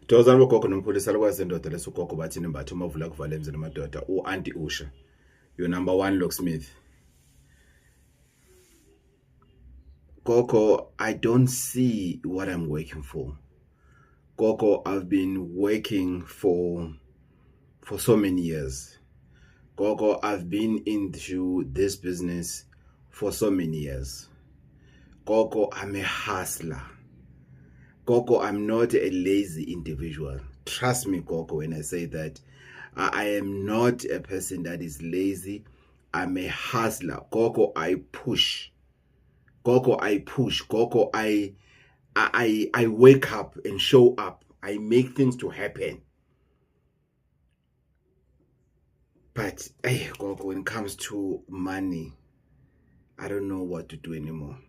Tozani bogogo nomkhulisa lokwazi indoda lesugogo bathi nimbathe umavula kuvala emzini amadoda uAunty Usha, your number one locksmith. Gogo, I don't see what I'm working for. Gogo, I've been working for so many years. Gogo, I've been into this business for so many years. Gogo, I'm a hustler. Gogo, I'm not a lazy individual. Trust me, Gogo, when I say that. I am not a person that is lazy. I'm a hustler. Gogo, I push. Gogo, I push. Gogo, I wake up and show up. I make things to happen. But hey, Gogo, when it comes to money, I don't know what to do anymore.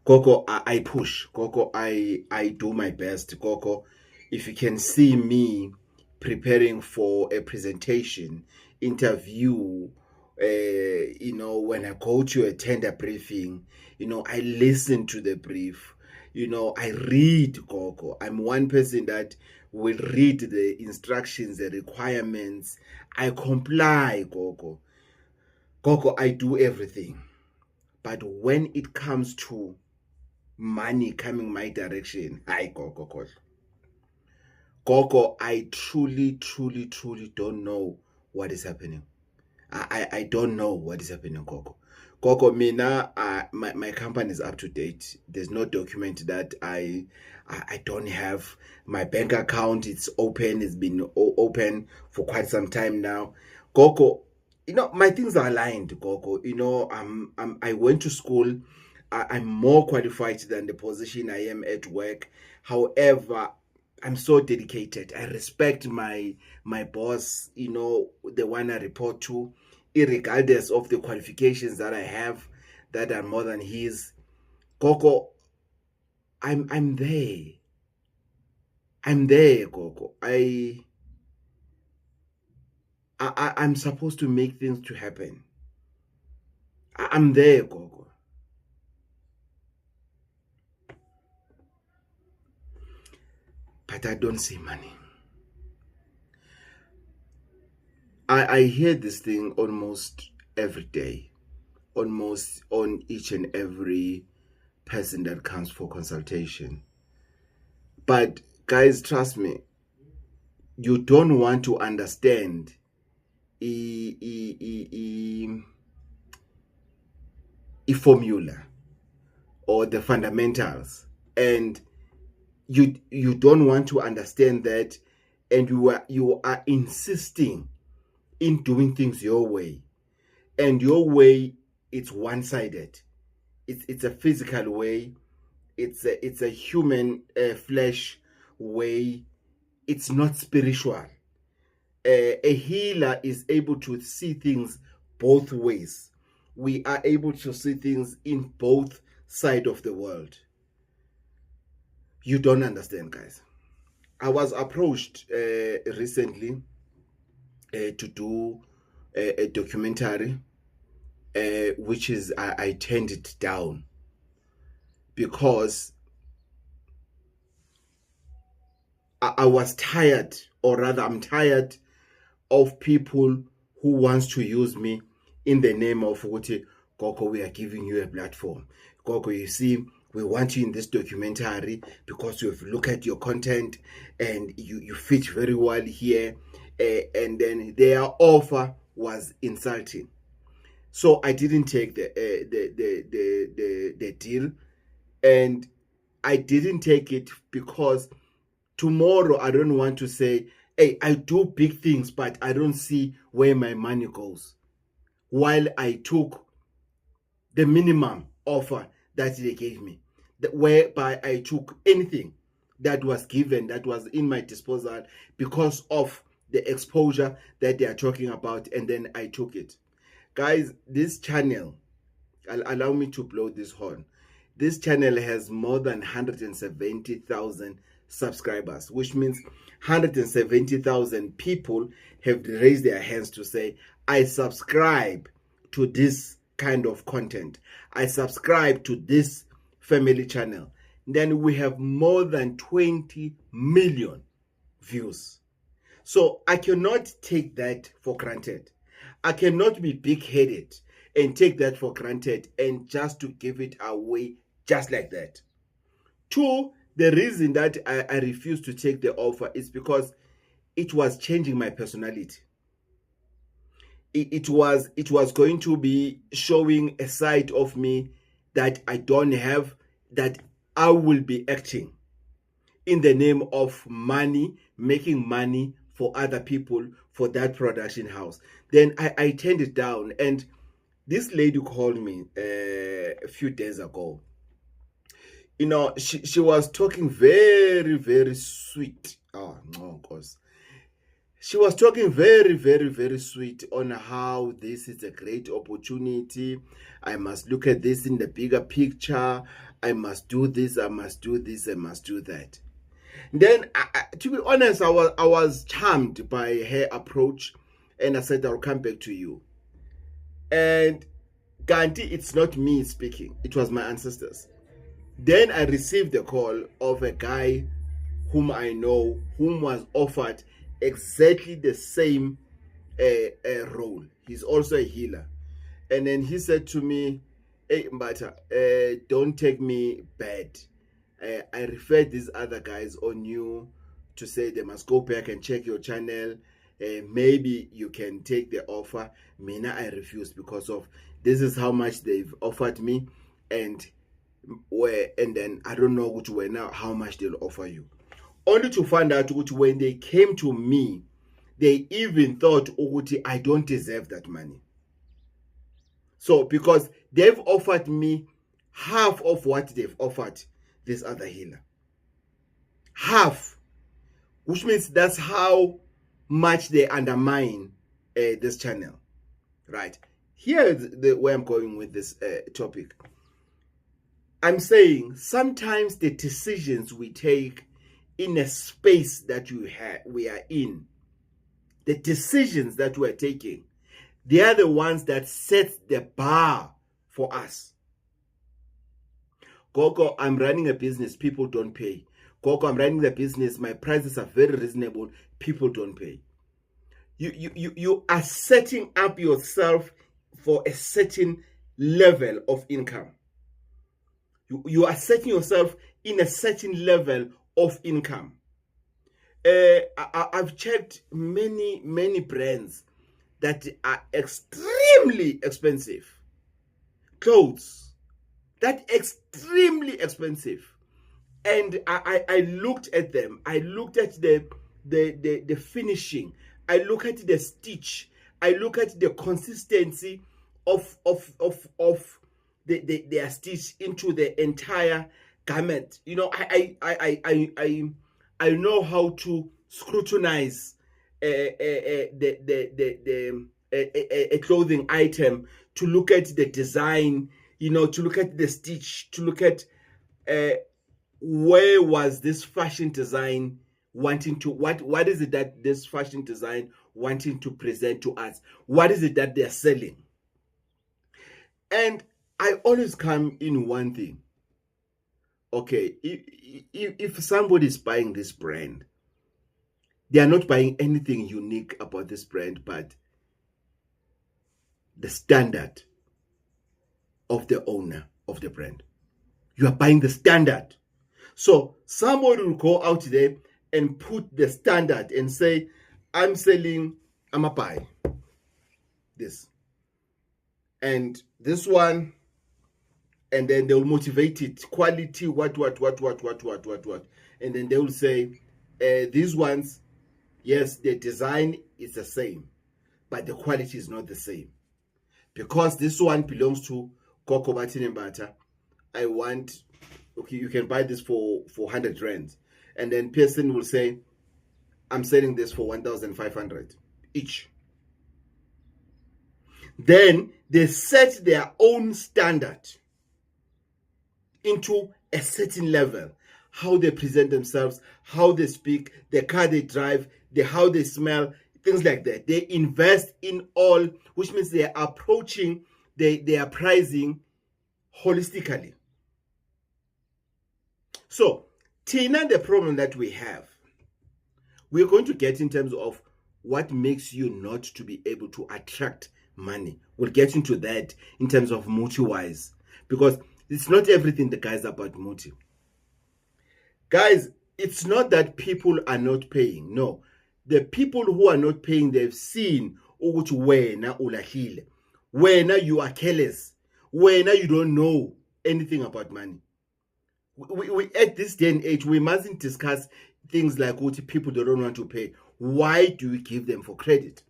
Gogo, I push. Gogo, I do my best. Gogo, if you can see me preparing for a presentation, interview, when I go to a tender briefing, I listen to the brief. I read, Gogo. I'm one person that will read the instructions, the requirements. I comply, Gogo. Gogo, I do everything. But when it comes to money coming my direction, Gogo, I truly don't know what is happening. I don't know what is happening, Gogo. Gogo, my company is up to date. There's no document that I don't have. My bank account, it's open. It's been open for quite some time now. Gogo, my things are aligned, Gogo. I went to school. I'm more qualified than the position I am at work. However, I'm so dedicated. I respect my boss, the one I report to, regardless of the qualifications that I have that are more than his. Gogo, I'm there. I'm there, Gogo. I'm supposed to make things to happen. I'm there, Gogo. But I don't see money. I hear this thing almost every day, almost on each and every person that comes for consultation. But guys, trust me, you don't want to understand a formula or the fundamentals, and you don't want to understand that, and you are insisting in doing things your way, and your way, it's one-sided. It's a physical way. It's a human flesh way. It's not spiritual. A healer is able to see things both ways. We are able to see things in both sides of the world. You don't understand, guys. I was approached recently to do a documentary, which is I turned it down because I was tired, or rather I'm tired of people who wants to use me in the name of Gogo, we are giving you a platform. Gogo, you see, we want you in this documentary because we've looked at your content and you fit very well here. And then their offer was insulting. So I didn't take the deal, and I didn't take it because tomorrow I don't want to say, hey, I do big things, but I don't see where my money goes. While I took the minimum offer that they gave me, whereby I took anything that was given, that was in my disposal because of the exposure that they are talking about, and then I took it. Guys, this channel, allow me to blow this horn. This channel has more than 170,000 subscribers, which means 170,000 people have raised their hands to say, I subscribe to this kind of content. I subscribe to this family channel. then we have more than 20 million views. So I cannot take that for granted. I cannot be big-headed and take that for granted and just to give it away just like that. Two, the reason that I refused to take the offer is because it was changing my personality. It was going to be showing a side of me that I don't have, that I will be acting in the name of money, making money for other people, for that production house. Then I turned it down. And this lady called me a few days ago. You know, she was talking very, very sweet. Oh, no, of course. She was talking very, very, very sweet on how this is a great opportunity. I must look at this in the bigger picture. I must do this. I must do this. I must do that. Then, to be honest, I was charmed by her approach, and I said, I'll come back to you. And Gandhi, it's not me speaking. It was my ancestors. Then I received a call of a guy whom I know, whom was offered exactly the same role. He's also a healer. And then he said to me, hey, Mbata, don't take me bad. I referred these other guys on you to say they must go back and check your channel. Maybe you can take the offer. Mina, I refused because of this is how much they've offered me, and then I don't know which way now how much they'll offer you. Only to find out which when they came to me, they even thought, I don't deserve that money. So because they've offered me half of what they've offered this other healer. Half. Which means that's how much they undermine this channel. Right. Here's where I'm going with this topic. I'm saying sometimes the decisions we take in a space that we are in, the decisions that we're taking, they are the ones that set the bar for us. Gogo, I'm running a business, people don't pay. Gogo, I'm running the business, my prices are very reasonable, people don't pay. You are setting up yourself for a certain level of income. You are setting yourself in a certain level of income. I've checked many brands that are extremely expensive. Clothes that extremely expensive, and I looked at them. I looked at the finishing. I look at the stitch. I look at the consistency of their stitch into the entire garment. You know, I know how to scrutinize a clothing item, to look at the design, you know, to look at the stitch, to look at where was this fashion design wanting to, what is it that this fashion design wanting to present to us? What is it that they're selling? And I always come in one thing. Okay, if somebody is buying this brand, they are not buying anything unique about this brand, but the standard of the owner of the brand. You are buying the standard. So somebody will go out there and put the standard and say, I'm a buy this. And this one, and then they'll motivate it. Quality, what. And then they will say, these ones, yes, the design is the same, but the quality is not the same. Because this one belongs to Coco Batin and Bata, I want, okay, you can buy this for 100 rands. And then person will say, I'm selling this for 1,500 each. Then they set their own standard into a certain level. How they present themselves, how they speak, the car they drive, how they smell, things like that. They invest in all, which means they are approaching their pricing holistically. So, Tina, the problem that we have, we're going to get in terms of what makes you not to be able to attract money. We'll get into that in terms of Muti-wise, because it's not everything the guys about Muti. Guys, it's not that people are not paying. No. The people who are not paying, they've seen ukuthi wena ulahlile. Wena you are careless. Wena you don't know anything about money. We at this day and age, we mustn't discuss things like what people don't want to pay. Why do we give them for credit?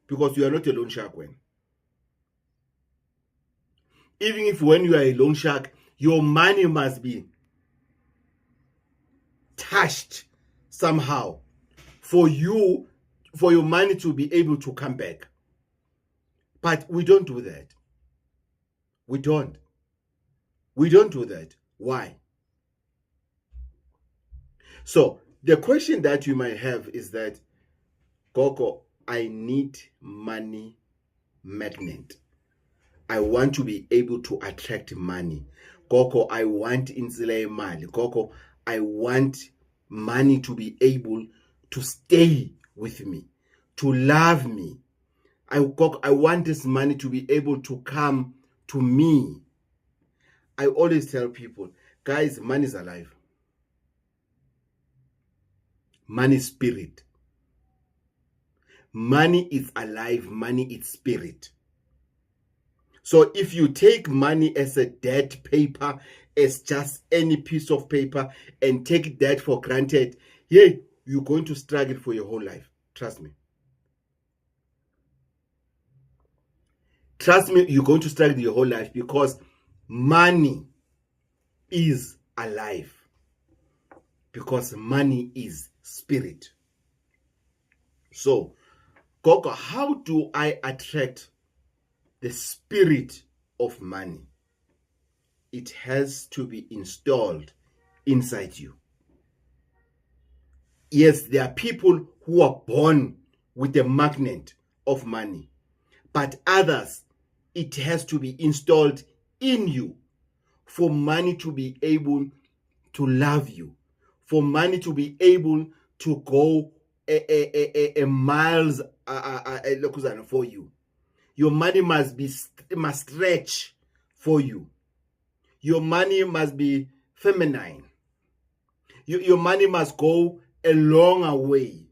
Because you are not a loan shark when. Even if when you are a loan shark, your money must be touched somehow for your money to be able to come back. But we don't do that. We don't do that. Why? So the question that you might have is that, Gogo, I need money magnet. I want to be able to attract money. Gogo, I want insile mali. Gogo, I want money to be able to stay with me, to love me. I want this money to be able to come to me. I always tell people, guys, money is alive. Money is spirit. Money is alive. Money is spirit. So if you take money as a dead paper, as just any piece of paper, and take that for granted, yeah, you're going to struggle for your whole life. Trust me. Trust me, you're going to struggle your whole life, because money is alive. Because money is spirit. So, Gogo, how do I attract the spirit of money? It has to be installed inside you. Yes, there are people who are born with a magnet of money, but others, it has to be installed in you for money to be able to love you, for money to be able to go a miles for you. Your money must stretch for you. Your money must be feminine. Your money must go a longer way.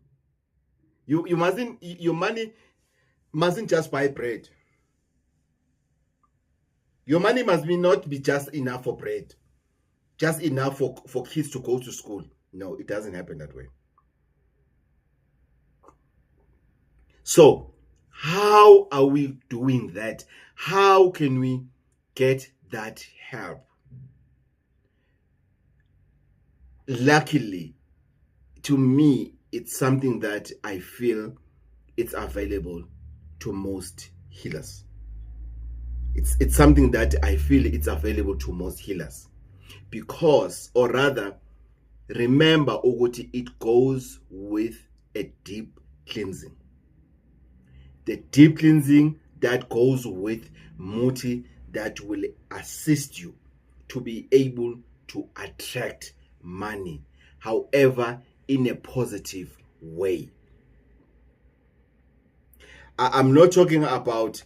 Your money mustn't just buy bread. Your money must not be just enough for bread, just enough for kids to go to school. No, it doesn't happen that way. So, how are we doing that? How can we get that help? Luckily, to me, it's something that I feel it's available to most healers. It's something that I feel it's available to most healers. Because, or rather, remember, Ogoti, it goes with a deep cleansing. The deep cleansing that goes with Muti, that will assist you to be able to attract money, however, in a positive way. I'm not talking about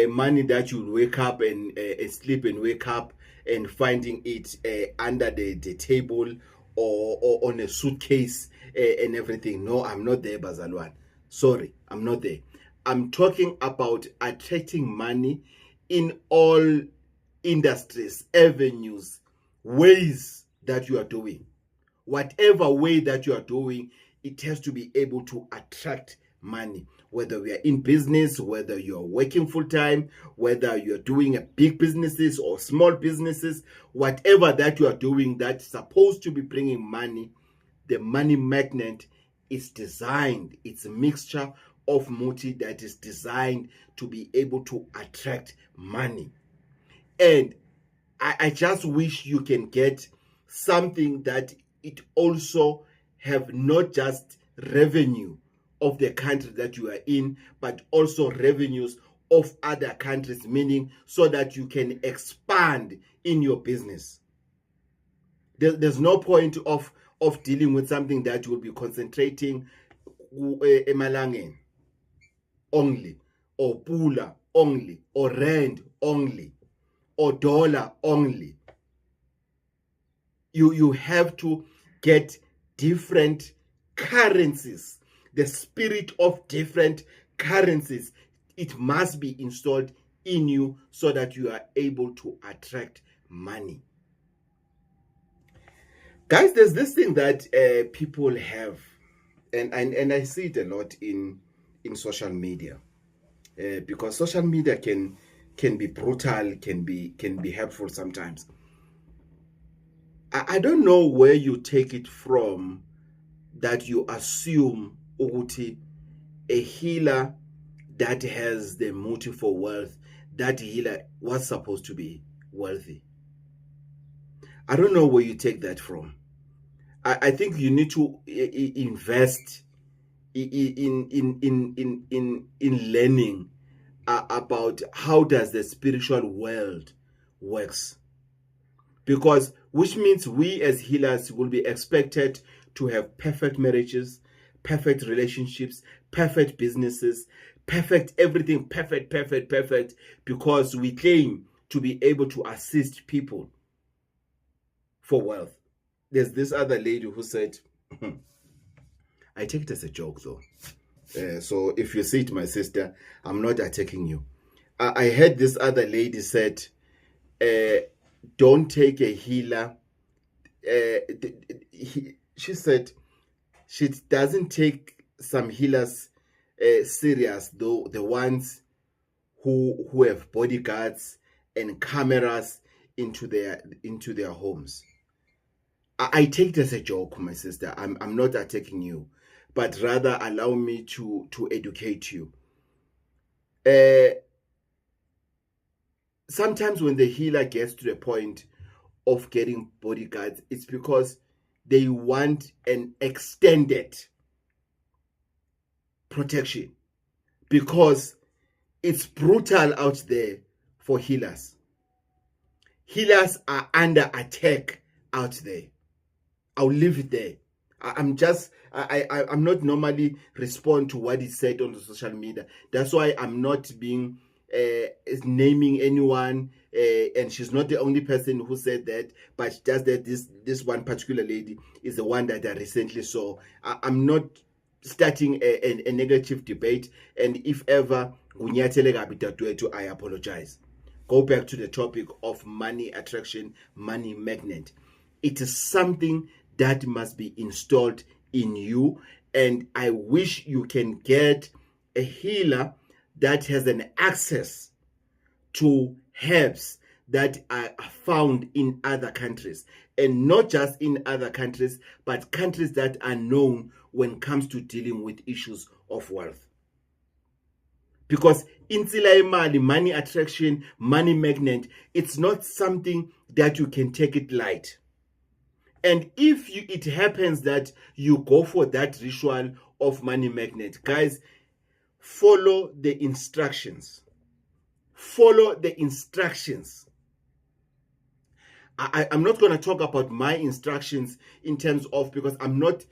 money that you'll wake up and sleep and wake up and finding it under the table or on a suitcase and everything. No, I'm not there, Bazalwan. Sorry, I'm not there. I'm talking about attracting money in all industries, avenues, ways that you are doing. Whatever way that you are doing, it has to be able to attract money. Whether we are in business, whether you're working full-time, whether you're doing a big businesses or small businesses, whatever that you are doing that's supposed to be bringing money, the money magnet is designed. It's a mixture of Muti that is designed to be able to attract money. And I just wish you can get something that it also have not just revenue of the country that you are in, but also revenues of other countries, meaning so that you can expand in your business. There's no point of dealing with something that will be concentrating emalangeni only, or pula only, or rand only, or dollar only. You have to get different currencies, the spirit of different currencies. It must be installed in you so that you are able to attract money. Guys, there's this thing that people have, and I see it a lot in social media, because social media can be brutal, can be helpful sometimes. I don't know where you take it from that you assume ukuthi a healer that has the motive for wealth, that healer was supposed to be wealthy. I don't know where you take that from. I think you need to invest in learning about how does the spiritual world works. Because which means we as healers will be expected to have perfect marriages, perfect relationships, perfect businesses, perfect everything, perfect, because we claim to be able to assist people for wealth. There's this other lady who said, I take it as a joke though. So if you see it, my sister, I'm not attacking you. I heard this other lady said, don't take a healer. She said she doesn't take some healers serious, though, the ones who have bodyguards and cameras into their homes. I take it as a joke, my sister. I'm not attacking you, but rather allow me to educate you. Sometimes when the healer gets to the point of getting bodyguards, it's because they want an extended protection, because it's brutal out there for healers. Healers are under attack out there. I'll leave it there. I'm not normally respond to what is said on the social media. That's why I'm not being naming anyone, and she's not the only person who said that, but just that this one particular lady is the one that I recently saw. I'm not starting a negative debate, and if ever I apologize. Go back to the topic of money attraction, money magnet. It is something that must be installed in you, and I wish you can get a healer that has an access to herbs that are found in other countries, and not just in other countries, but countries that are known when it comes to dealing with issues of wealth. Because insila imali, money attraction, money magnet, it's not something that you can take it light. And if it happens that you go for that ritual of money magnet, guys, follow the instructions. Follow the instructions. I'm not going to talk about my instructions in terms of, because I'm not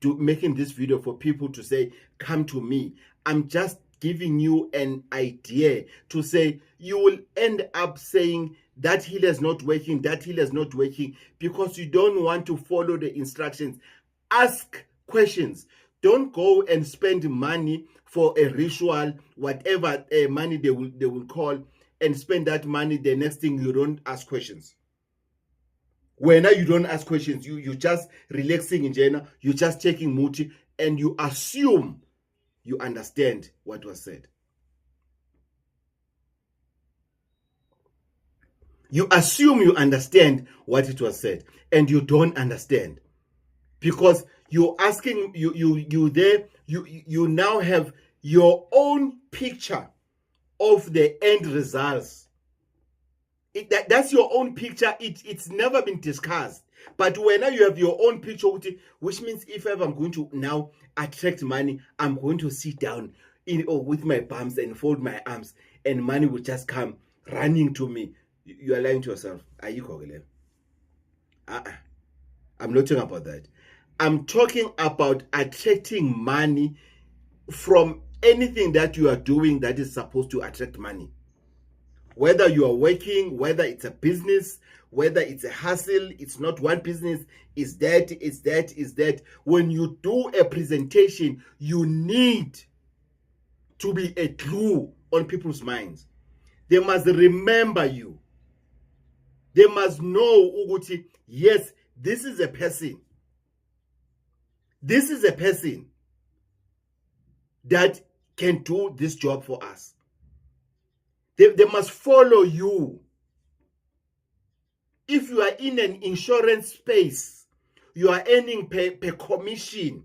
making this video for people to say, come to me. I'm just giving you an idea to say, you will end up saying, that healer is not working, that healer is not working, because you don't want to follow the instructions. Ask questions. Don't go and spend money for a ritual, whatever money they will call, and spend that money. The next thing, you don't ask questions. When you don't ask questions, you just relaxing in general, you just taking muti, and you assume you understand what was said. You assume you understand what it was said, and you don't understand, because you're asking, you now have your own picture of the end results. That's your own picture. It's never been discussed. But when you have your own picture, which means if ever I'm going to now attract money, I'm going to sit down with my palms and fold my arms, and money will just come running to me. You are lying to yourself. Are you Kogele? I'm not talking about that. I'm talking about attracting money from anything that you are doing that is supposed to attract money. Whether you are working, whether it's a business, whether it's a hustle, it's not one business, is that. When you do a presentation, you need to be a glue on people's minds. They must remember you. They must know, Uguti, yes, this is a person. This is a person that can do this job for us. They must follow you. If you are in an insurance space, you are earning per commission.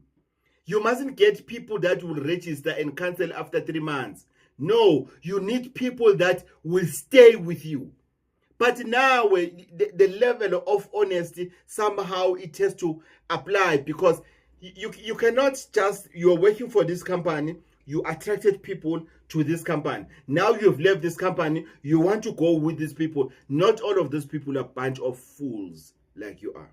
You mustn't get people that will register and cancel after 3 months. No, you need people that will stay with you. But now the level of honesty, somehow it has to apply, because you cannot just, you're working for this company, you attracted people to this company. Now you've left this company, you want to go with these people. Not all of those people are a bunch of fools like you are.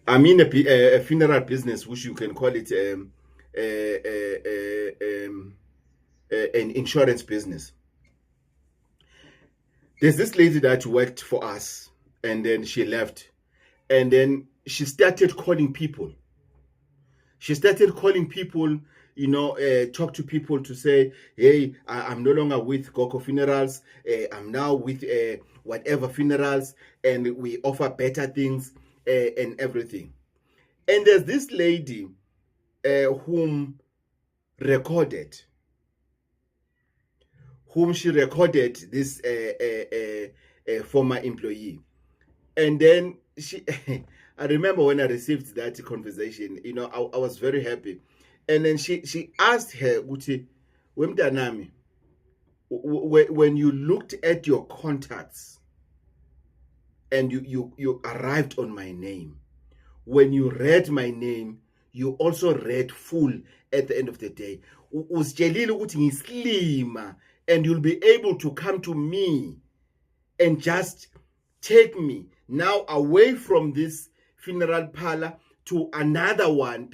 I'm in a funeral business, which you can call it an insurance business. There's this lady that worked for us, and then she left, and then she started calling people. She started calling people, talk to people to say, hey, I'm no longer with Gogo Funerals. I'm now with whatever funerals, and we offer better things and everything. And there's this lady whom she recorded this former employee. And then she, I remember when I received that conversation, I was very happy. And then she asked her, Uti, Wemdanami, when you looked at your contacts and you arrived on my name, when you read my name, you also read full at the end of the day. And you'll be able to come to me and just take me now away from this funeral parlor to another one,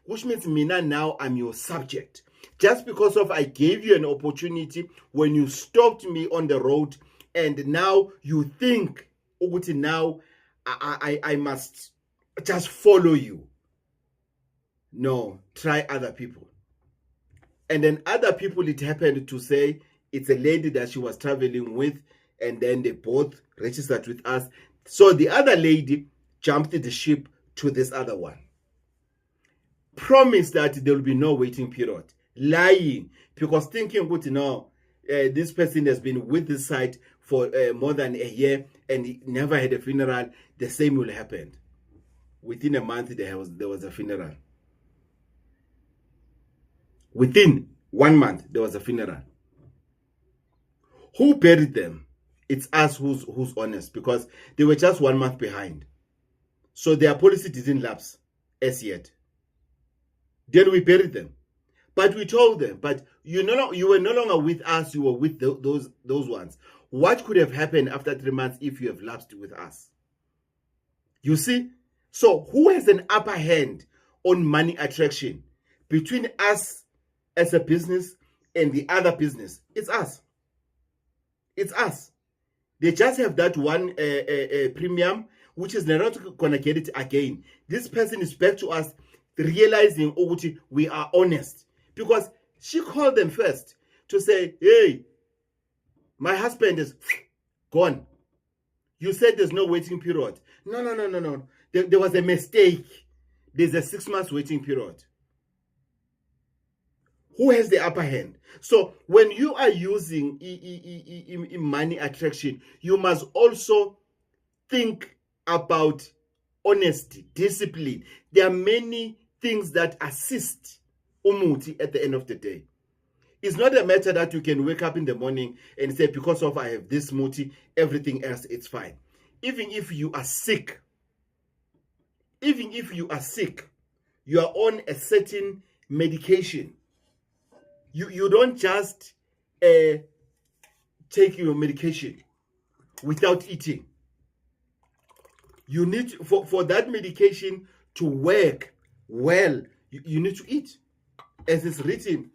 which means Mina, now I'm your subject. Just because of I gave you an opportunity when you stopped me on the road, and now you think, Uguti, now I must just follow you. No, try other people. And then other people, it happened to say it's a lady that she was traveling with, and then they both registered with us. So the other lady jumped the ship to this other one. Promised that there will be no waiting period. Lying, because thinking, this person has been with this site for more than a year and he never had a funeral. The same will happen. Within a month, there was a funeral. Within 1 month, there was a funeral. Who buried them? It's us who's honest, because they were just 1 month behind. So their policy didn't lapse as yet. Then we buried them. But we told them, but you were no longer with us, you were with those ones. What could have happened after 3 months if you have lapsed with us? You see? So who has an upper hand on money attraction between us as a business and the other business? It's us. It's us. They just have that one premium, which is not going to get it again. This person is back to us realizing, we are honest. Because she called them first to say, hey, my husband is gone. You said there's no waiting period. No. There was a mistake. There's a 6 months waiting period. Who has the upper hand? So when you are using money attraction, you must also think about honesty, discipline. There are many things that assist umuti at the end of the day. It's not a matter that you can wake up in the morning and say, because of I have this muti, everything else it's fine. Even if you are sick, you are on a certain medication. You don't just take your medication without eating. You need for that medication to work well, you need to eat, as it's written,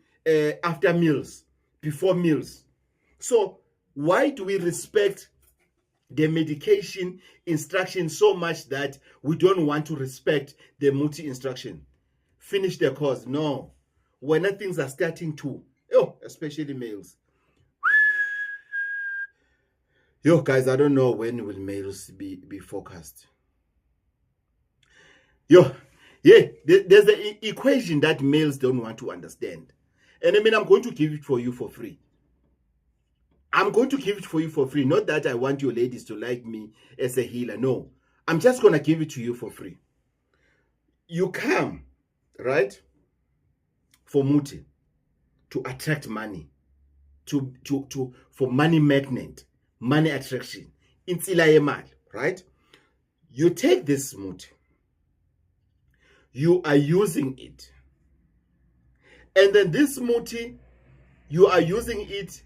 after meals, before meals. So why do we respect the medication instruction so much that we don't want to respect the multi instruction? Finish the course. No. When things are starting to, especially males. Guys, I don't know when will males be focused. There's an equation that males don't want to understand. And I'm going to give it for you for free. I'm going to give it for you for free. Not that I want your ladies to like me as a healer. No. I'm just going to give it to you for free. You come, right, for muti, to attract money, for money magnet, money attraction. Insila yemal, right? You take this muti. You are using it. And then this muti, you are using it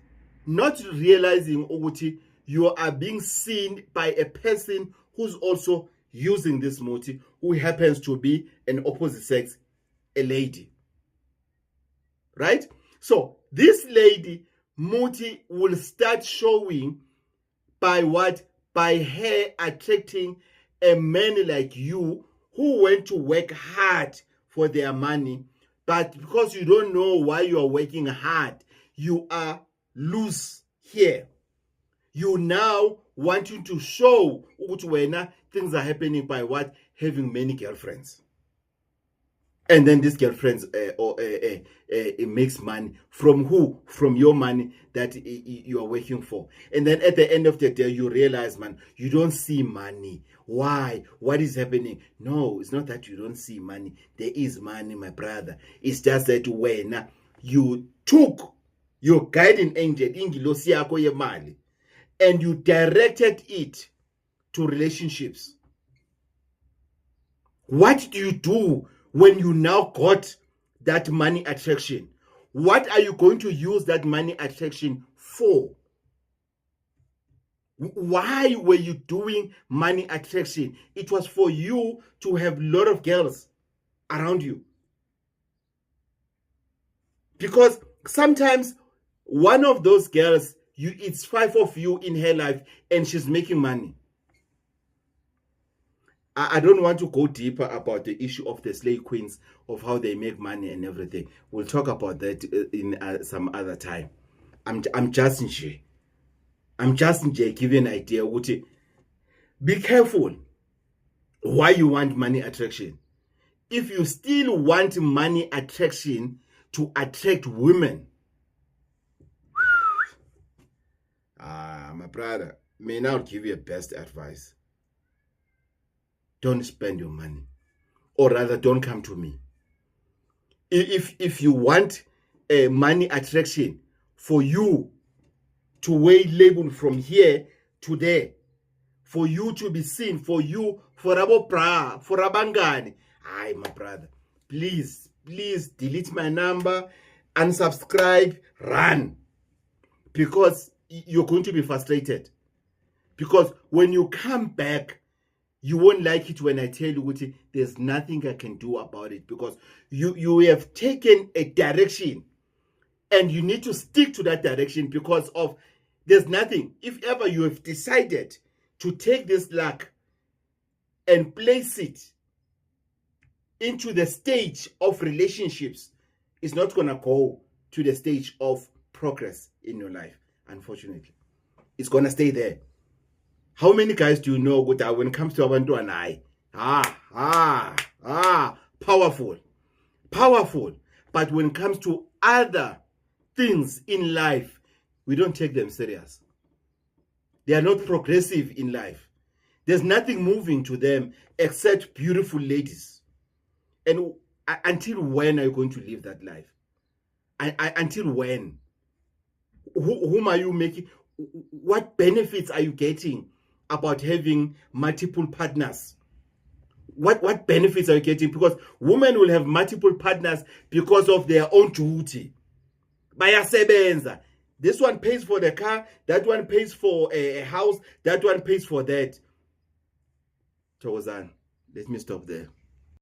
not realizing ukuthi you are being seen by a person who's also using this muti, who happens to be an opposite sex, a lady. Right? So this lady, muti, will start showing by what? By her attracting a man like you who went to work hard for their money, but because you don't know why you are working hard, you are loose here. You now wanting to show when things are happening by what? Having many girlfriends. And then these girlfriends it makes money. From who? From your money that you are working for. And then at the end of the day, you realize, man, you don't see money. Why? What is happening? No, it's not that you don't see money. There is money, my brother. It's just that when you took your guiding angel, ingilosi yakho yemali, and you directed it to relationships. What do you do when you now got that money attraction? What are you going to use that money attraction for? Why were you doing money attraction? It was for you to have a lot of girls around you. Because sometimes one of those girls, it's 5 of you in her life and she's making money. I don't want to go deeper about the issue of the slave queens, of how they make money and everything. We'll talk about that in some other time. I'm just giving an idea. Be careful why you want money attraction. If you still want money attraction to attract women, my brother, may now give you a best advice. Don't spend your money, or rather don't come to me. If you want a money attraction for you to weigh label from here to there, for you to be seen, for abo bra, for abangani, my brother, please delete my number, unsubscribe, run, because you're going to be frustrated. Because when you come back, you won't like it when I tell you there's nothing I can do about it, because you have taken a direction and you need to stick to that direction, because of there's nothing. If ever you have decided to take this luck and place it into the stage of relationships, it's not going to go to the stage of progress in your life, unfortunately. It's going to stay there. How many guys do you know that when it comes to Abantu and powerful. But when it comes to other things in life, we don't take them serious. They are not progressive in life. There's nothing moving to them except beautiful ladies. And until when are you going to live that life? Until when? Whom are you making? What benefits are you getting about having multiple partners? What benefits are you getting? Because women will have multiple partners because of their own duty. Bayasebenza. This one pays for the car, that one pays for a house, that one pays for that. Thokozani. Let me stop there.